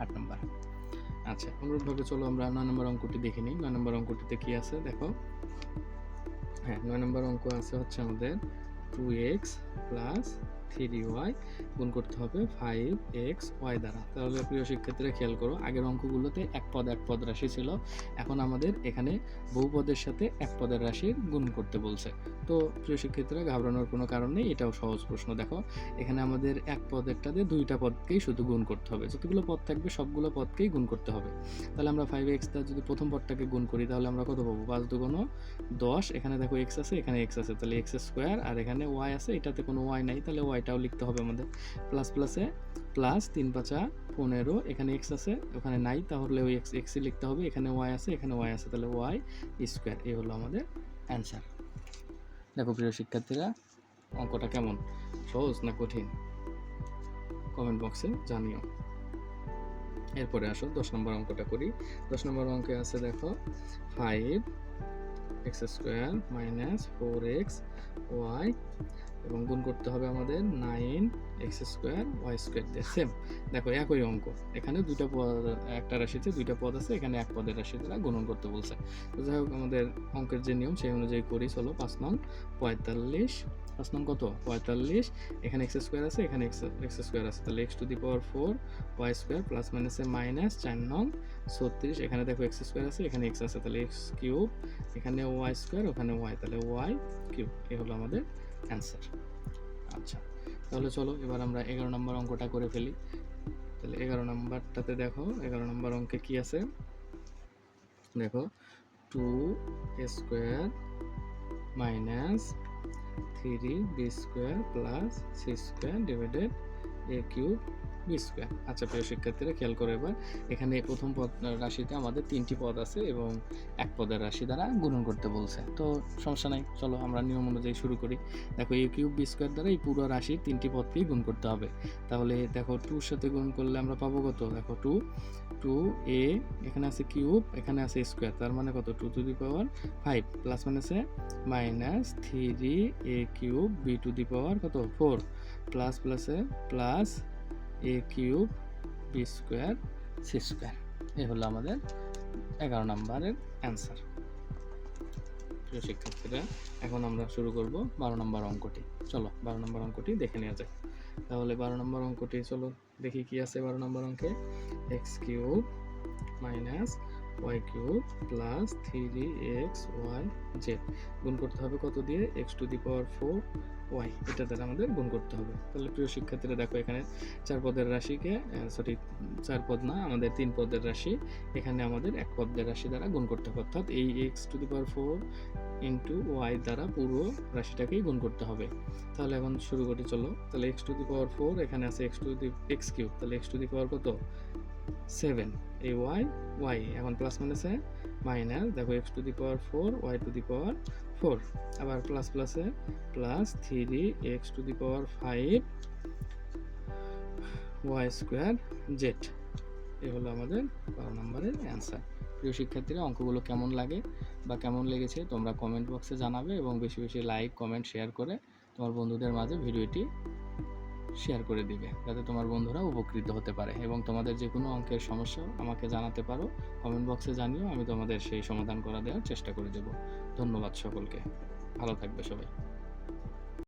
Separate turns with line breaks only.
8 নম্বর। আচ্ছা, অনুরূপভাবে চলো আমরা 9 নম্বর অঙ্কটি দেখে নিই। 9 নম্বর অঙ্কটিতে কি আছে দেখো। হ্যাঁ, 9 নম্বর অঙ্ক আছে হচ্ছে আমাদের 2x প্লাস 3y গুণ করতে হবে 5xy দ্বারা। তাহলে প্রিয় শিক্ষার্থীরা খেয়াল করো, আগের অঙ্কগুলোতে এক পদ রাশি ছিল, এখন আমাদের এখানে বহুপদের সাথে এক পদের রাশির গুণ করতে বলছে। তো প্রিয় শিক্ষার্থীরা ঘাবড়ানোর কোনো কারণ নেই, এটাও সহজ প্রশ্ন। দেখো এখানে আমাদের এক পদেরটাতে দুইটা পদকেই শুধু গুণ করতে হবে, যতগুলো পদ থাকবে সবগুলো পদকেই গুণ করতে হবে। তাহলে আমরা 5x দ্বারা যদি প্রথম পদটাকে গুণ করি তাহলে আমরা কত পাবো? 5 দুগুণ 10, এখানে দেখো x আছে, এখানে x আছে, তাহলে x স্কোয়ার, আর এখানে y আছে, এটাতে কোনো y নাই, তাহলে yটাও লিখতে হবে আমাদের। প্লাস প্লাসে প্লাস 3 5 15, এখানে x আছে, ওখানে নাই, তাহলে ওই x লিখতে হবে, এখানে y আছে, এখানে y আছে, তাহলে y স্কোয়ার। এই হলো আমাদের অ্যান্সার। দেখো প্রিয় শিক্ষার্থীরা, অঙ্কটা কেমন, সহজ না কঠিন? কমেন্ট বক্সে জানিও। এরপরে আসো 10 নম্বর অঙ্কটা করি। 10 নম্বর অঙ্কে আছে দেখো 5x square minus 4x Y এবং গুণ করতে হবে আমাদের 9x স্কোয়ার ওয়াই স্কোয়ার দিয়ে। সেম দেখো একই অঙ্ক, এখানে দুইটা পদ, একটা রাশিতে দুইটা পদ আছে, এখানে এক পদের রাশি দ্বারা গুণন করতে বলছে। তো যাই হোক আমাদের অঙ্কের যে নিয়ম সেই অনুযায়ী করি। চলো 5 নং 45, 5 নং কত 45, এখানে x স্কোয়ার আছে, এখানে x স্কোয়ার আছে, তাহলে x to the power 4 Y square plus মাইনাসে মাইনাস 4 নং 36, এখানে দেখো x স্কোয়ার আছে, এখানে x আছে, তাহলে x কিউব, এখানে ওয়াই স্কোয়ার, ওখানে y, তাহলে y কিউব। এই হলো আমাদের অ্যান্সার। আচ্ছা, তাহলে চলো এবার আমরা 11 নম্বর অঙ্কটা করে ফেলি। তাহলে 11 নম্বরটাতে দেখো 11 নম্বর অঙ্কে কি আছে দেখো, 2a square minus 3b square plus c square divided a cube B square. আচ্ছা প্রিয় শিক্ষার্থীরা খেয়াল করো, এবার এখানে প্রথম পদ রাশিতে আমাদের 3টি পদ আছে এবং এক পদের রাশি দ্বারা গুণন করতে বলছে। তো সমস্যা নাই, চলো আমরা নিয়ম অনুযায়ী শুরু করি। দেখো a কিউব বি স্কোয়ার দ্বারা এই পুরো রাশির 3টি পদকেই গুণ করতে হবে। তাহলে দেখো 2 এর সাথে গুণ করলে আমরা পাবো কত? দেখো 2a, এখানে আছে কিউব, এখানে আছে স্কোয়ার, তার মানে কত? 2 টু দি পাওয়ার 5 প্লাস মাইনাসে minus 3a cube B to the power কত? 4 প্লাস প্লাসে plus a cube B square C square. এই হলো আমাদের 11 নম্বরের অ্যান্সার। প্রিয় শিক্ষার্থীরা, এখন আমরা শুরু করব 12 নম্বর অঙ্কটি। চলো 12 নম্বর অঙ্কটি দেখে নেওয়া যাক। তাহলে 12 নম্বর অঙ্কটি চলো দেখি কি আছে 12 নম্বর অঙ্কে। X cube minus y cube plus 3xy z গুণ করতে হবে কত দিয়ে? X to the power 4 y, এটা দ্বারা আমাদের গুণ করতে হবে। তাহলে প্রিয় শিক্ষার্থীরা দেখো, এখানে 4 পদের রাশিকে, সরি 4 পদ না, আমাদের 3 পদের রাশি, এখানে আমাদের এক পদের রাশি দ্বারা গুণ করতে হবে, অর্থাৎ এই x to the power 4 into y দ্বারা পুরো রাশিটাকেই গুণ করতে হবে। তাহলে এখন শুরু করি চলো। তাহলে এক্স টু দি পাওয়ার 4, এখানে আছে X to the X cube, তাহলে এক্স টু দি পাওয়ার কত? 7, এই ওয়াই এখন প্লাস মাইনাসে মাইনাস, দেখো X to the power 4 Y to the power 4, আবার প্লাস প্লাসে plus 3x to the power 5 Y square Z. এই হলো আমাদের 12 নম্বরের অ্যান্সার। প্রিয় শিক্ষার্থীরা, অঙ্কগুলো কেমন লাগে বা কেমন লেগেছে তোমরা কমেন্ট বক্সে জানাবে এবং বেশি বেশি লাইক কমেন্ট শেয়ার করে তোমার বন্ধুদের মাঝে ভিডিওটি শেয়ার করে দিবে, যাতে তোমার বন্ধুরা উপকৃত হতে পারে। এবং তোমাদের যে কোনো অঙ্কের সমস্যা আমাকে জানাতে পারো, কমেন্ট বক্সে জানিও, আমি তোমাদের সেই সমাধান করে দেওয়ার চেষ্টা করে দেব। ধন্যবাদ সকলকে, ভালো থাকবে সবাই।